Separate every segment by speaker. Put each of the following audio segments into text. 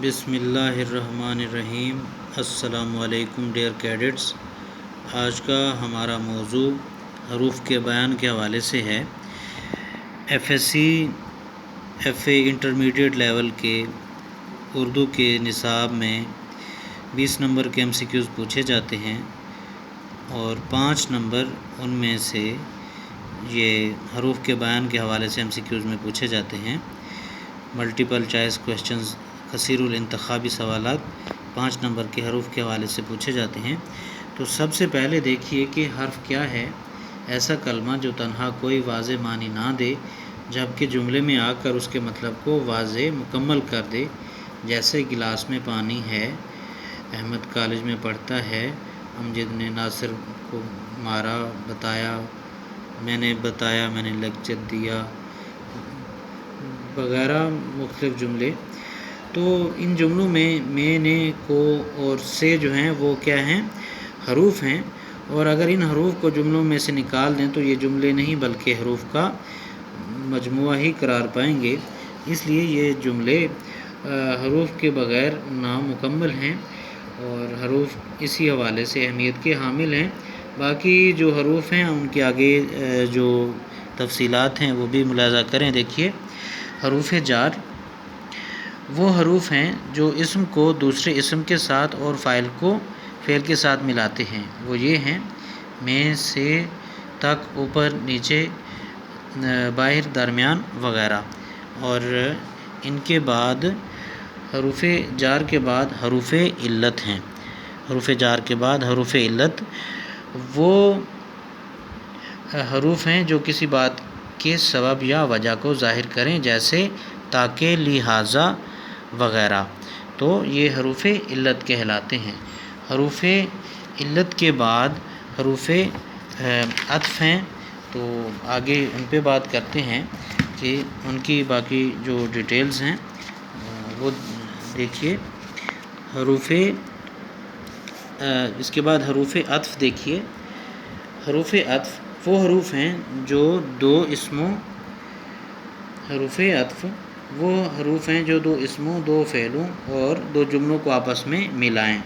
Speaker 1: بسم اللہ الرحمن الرحیم۔ السلام علیکم ڈیئر کیڈٹس۔ آج کا ہمارا موضوع حروف کے بیان کے حوالے سے ہے۔ ایف اے انٹرمیڈیٹ لیول کے اردو کے نصاب میں 20 نمبر کے MCQs پوچھے جاتے ہیں اور 5 نمبر ان میں سے یہ حروف کے بیان کے حوالے سے MCQs میں پوچھے جاتے ہیں۔ ملٹیپل چوائس کویشچنز کثیر الانتخابی سوالات 5 نمبر کے حروف کے حوالے سے پوچھے جاتے ہیں۔ تو سب سے پہلے دیکھیے کہ حرف کیا ہے۔ ایسا کلمہ جو تنہا کوئی واضح معنی نہ دے جبکہ جملے میں آ کر اس کے مطلب کو واضح مکمل کر دے، جیسے گلاس میں پانی ہے، احمد کالج میں پڑھتا ہے، امجد نے ناصر کو مارا، میں نے لیکچر دیا وغیرہ مختلف جملے۔ تو ان جملوں میں نے، کو اور سے جو ہیں وہ کیا ہیں؟ حروف ہیں، اور اگر ان حروف کو جملوں میں سے نکال دیں تو یہ جملے نہیں بلکہ حروف کا مجموعہ ہی قرار پائیں گے۔ اس لیے یہ جملے حروف کے بغیر نامکمل ہیں اور حروف اسی حوالے سے اہمیت کے حامل ہیں۔ باقی جو حروف ہیں ان کے آگے جو تفصیلات ہیں وہ بھی ملاحظہ کریں۔ دیکھیے، حروف جار وہ حروف ہیں جو اسم کو دوسرے اسم کے ساتھ اور فاعل کو فعل کے ساتھ ملاتے ہیں۔ وہ یہ ہیں: میں، سے، تک، اوپر، نیچے، باہر، درمیان وغیرہ۔ اور ان کے بعد حروف جار کے بعد حروف علت ہیں۔ حروف جار کے بعد حروف علت وہ حروف ہیں جو کسی بات کے سبب یا وجہ کو ظاہر کریں، جیسے تاکہ، لہٰذا وغیرہ۔ تو یہ حروف علت کہلاتے ہیں۔ حروف علت کے بعد حروف عطف ہیں، تو آگے ان پہ بات کرتے ہیں کہ ان کی باقی جو ڈیٹیلز ہیں وہ دیکھیے۔ اس کے بعد حروف عطف دیکھیے۔ حروف عطف وہ حروف ہیں جو دو اسموں، دو فعلوں اور دو جملوں کو آپس میں ملائیں،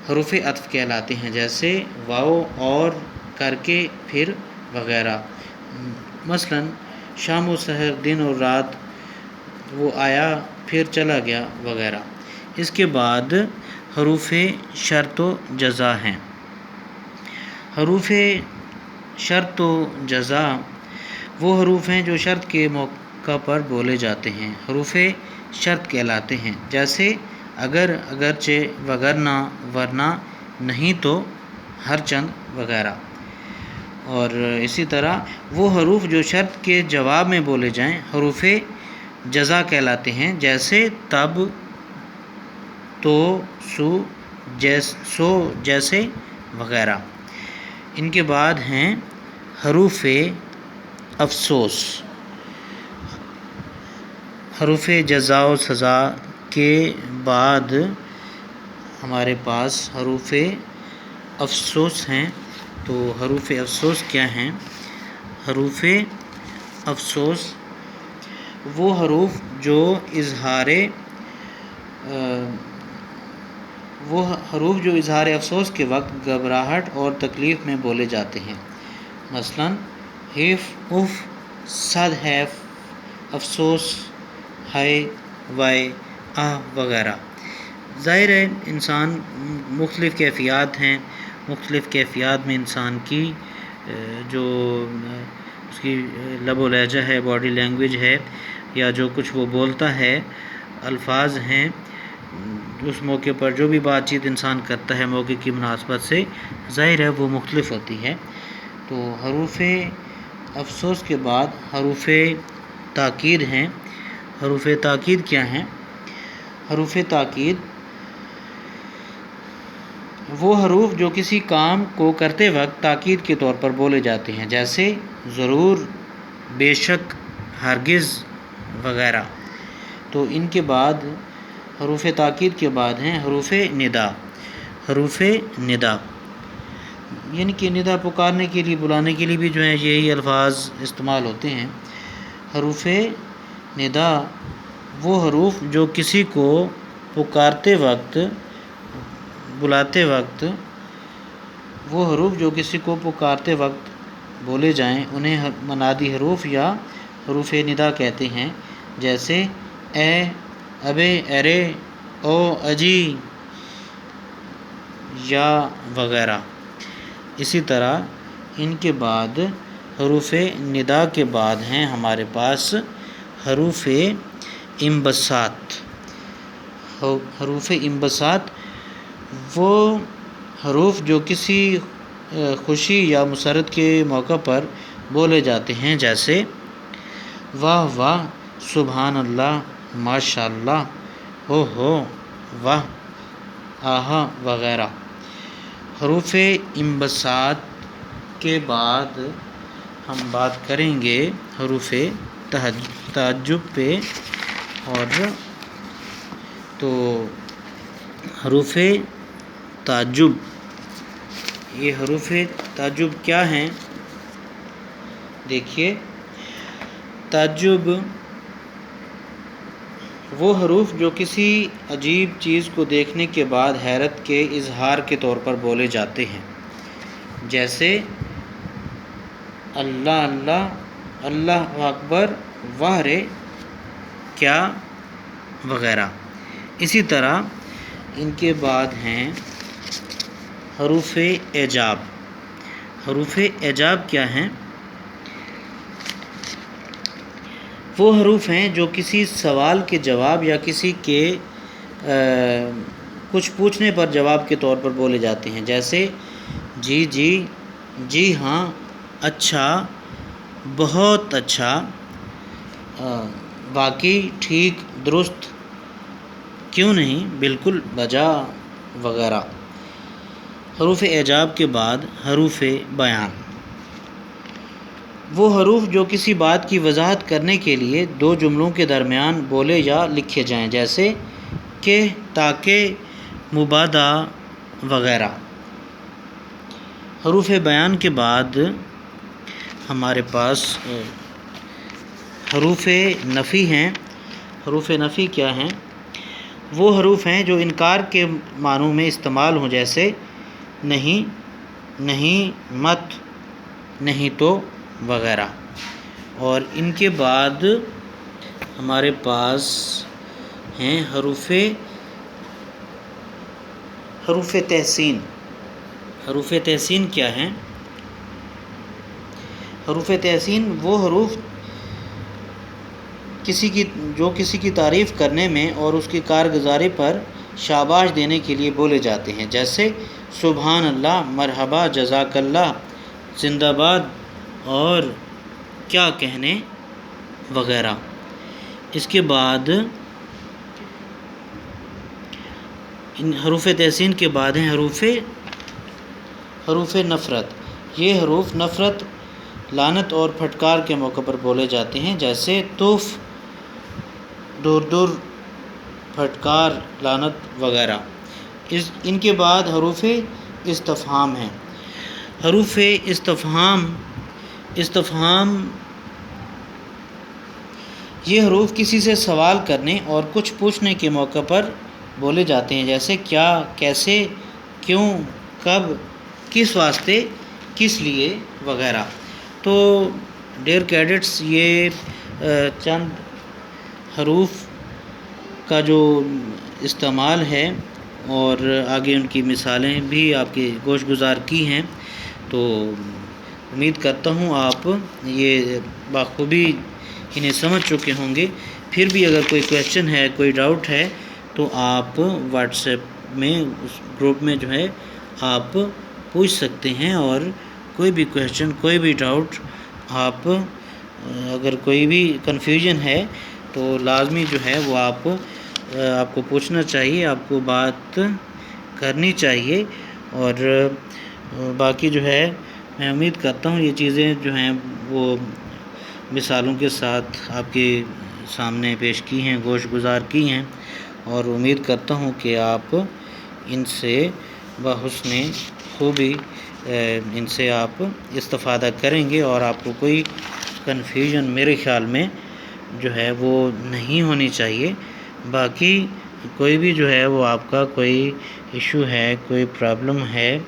Speaker 1: حروف عطف کہلاتے ہیں، جیسے واو، اور، کر کے، پھر وغیرہ۔ مثلا شام و سحر، دن اور رات، وہ آیا پھر چلا گیا وغیرہ۔ اس کے بعد حروف شرط و جزا ہیں۔ حروف شرط و جزا وہ حروف ہیں جو شرط کے موقع پر بولے جاتے ہیں، حروف شرط کہلاتے ہیں، جیسے اگر، اگرچہ، وگرنہ، ورنہ، نہیں تو، ہر چند وغیرہ۔ اور اسی طرح وہ حروف جو شرط کے جواب میں بولے جائیں حروف جزا کہلاتے ہیں، جیسے تب، تو، سو، جیسے وغیرہ۔ ان کے بعد ہیں حروف افسوس۔ حروف جزا و سزا کے بعد ہمارے پاس حروف افسوس ہیں۔ تو حروف افسوس کیا ہیں؟ حروف افسوس وہ حروف جو اظہار افسوس کے وقت گھبراہٹ اور تکلیف میں بولے جاتے ہیں۔ مثلا حیف، اف، صد حیف، افسوس، ہائے، وائے، آہ وغیرہ۔ ظاہر ہے انسان مختلف کیفیات ہیں، مختلف کیفیات میں انسان کی جو اس کی لب و لہجہ ہے، باڈی لینگویج ہے، یا جو کچھ وہ بولتا ہے، الفاظ ہیں، اس موقع پر جو بھی بات چیت انسان کرتا ہے موقع کی مناسبت سے، ظاہر ہے وہ مختلف ہوتی ہے۔ تو حروف افسوس کے بعد حروف تاکید ہیں۔ حروف تاکید کیا ہیں؟ حروف تاکید وہ حروف جو کسی کام کو کرتے وقت تاکید کے طور پر بولے جاتے ہیں، جیسے ضرور، بے شک، ہرگز وغیرہ۔ تو ان کے بعد حروف تاکید کے بعد ہیں حروف ندا۔ حروف ندا یعنی کہ ندا پکارنے کے لیے، بلانے کے لیے بھی جو ہیں یہی الفاظ استعمال ہوتے ہیں۔ حروف ندا وہ حروف جو کسی کو پکارتے وقت، بلاتے وقت، وہ حروف جو کسی کو پکارتے وقت بولے جائیں انہیں منادی حروف یا حروف ندا کہتے ہیں، جیسے اے، ابے، ارے، او، اجی یا وغیرہ۔ اسی طرح ان کے بعد حروف ندا کے بعد ہیں ہمارے پاس حروف انبساط۔ حروف انبساط وہ حروف جو کسی خوشی یا مسرت کے موقع پر بولے جاتے ہیں، جیسے واہ واہ، سبحان اللہ، ماشاء اللہ، ہو، واہ، آہا وغیرہ۔ حروف انبساط کے بعد ہم بات کریں گے حروف تعجب پہ، اور تو حروف تعجب، یہ حروف تعجب کیا ہیں؟ دیکھیے، تعجب وہ حروف جو کسی عجیب چیز کو دیکھنے کے بعد حیرت کے اظہار کے طور پر بولے جاتے ہیں، جیسے اللہ اللہ، اللہ اکبر، واہ رے، کیا وغیرہ۔ اسی طرح ان کے بعد ہیں حروف اعجاب۔ حروف اعجاب کیا ہیں؟ وہ حروف ہیں جو کسی سوال کے جواب یا کسی کے کچھ پوچھنے پر جواب کے طور پر بولے جاتے ہیں، جیسے جی جی، جی ہاں، اچھا، بہت اچھا، واقعی، ٹھیک، درست، کیوں نہیں، بالکل، بجا وغیرہ۔ حروف اعجاب کے بعد حروف بیان، وہ حروف جو کسی بات کی وضاحت کرنے کے لیے دو جملوں کے درمیان بولے یا لکھے جائیں، جیسے کہ، تاکہ، مبادا وغیرہ۔ حروف بیان کے بعد ہمارے پاس حروف نفی ہیں۔ حروف نفی کیا ہیں؟ وہ حروف ہیں جو انکار کے معنوں میں استعمال ہوں، جیسے نہیں، نہیں، مت، نہیں تو وغیرہ۔ اور ان کے بعد ہمارے پاس ہیں حروف تحسین۔ حروف تحسین کیا ہیں؟ حروف تحسین وہ حروف جو کسی کی تعریف کرنے میں اور اس کی کارگزاری پر شاباش دینے کے لیے بولے جاتے ہیں، جیسے سبحان اللہ، مرحبا، جزاک اللہ، زندہ باد، اور کیا کہنے وغیرہ۔ اس کے بعد ان حروف تحسین کے بعد ہیں حروف نفرت۔ یہ حروف نفرت، لعنت اور پھٹکار کے موقع پر بولے جاتے ہیں، جیسے توف، دور دور، پھٹکار، لعنت وغیرہ۔ ان کے بعد حروف استفہام ہیں۔ حروف استفہام یہ حروف کسی سے سوال کرنے اور کچھ پوچھنے کے موقع پر بولے جاتے ہیں، جیسے کیا، کیسے، کیوں، کب، کس واسطے، کس لیے وغیرہ۔ تو ڈیئر کیڈٹس، یہ چند حروف کا جو استعمال ہے اور آگے ان کی مثالیں بھی آپ کے گوش گزار کی ہیں، تو امید کرتا ہوں آپ یہ بخوبی انہیں سمجھ چکے ہوں گے۔ پھر بھی اگر کوئی کویشچن ہے، کوئی ڈاؤٹ ہے، تو آپ واٹس ایپ میں اس گروپ میں جو ہے آپ پوچھ سکتے ہیں، اور کوئی بھی کویشچن، کوئی بھی ڈاؤٹ، آپ اگر کوئی بھی کنفیوژن ہے تو لازمی جو ہے وہ آپ کو پوچھنا چاہیے، آپ کو بات کرنی چاہیے۔ اور باقی جو ہے میں امید کرتا ہوں یہ چیزیں جو ہیں وہ مثالوں کے ساتھ آپ کے سامنے پیش کی ہیں، گوش گزار کی ہیں، اور امید کرتا ہوں کہ آپ ان سے بحسن خوبی ان سے آپ استفادہ کریں گے، اور آپ کو کوئی کنفیوژن میرے خیال میں جو ہے وہ نہیں ہونی چاہیے۔ باقی کوئی بھی جو ہے وہ آپ کا کوئی ایشو ہے، کوئی پرابلم ہے،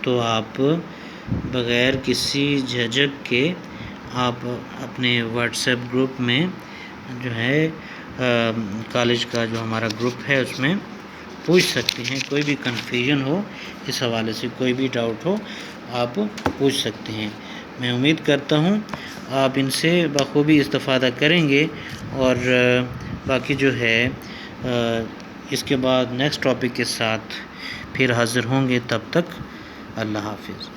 Speaker 1: تو آپ بغیر کسی جھجک کے آپ اپنے واٹس ایپ گروپ میں جو ہے کالج کا جو ہمارا گروپ ہے اس میں پوچھ سکتے ہیں۔ کوئی بھی کنفیوژن ہو اس حوالے سے، کوئی بھی ڈاؤٹ ہو، آپ پوچھ سکتے ہیں۔ میں امید کرتا ہوں آپ ان سے بخوبی استفادہ کریں گے، اور باقی جو ہے اس کے بعد نیکسٹ ٹاپک کے ساتھ پھر حاضر ہوں گے۔ تب تک اللہ حافظ۔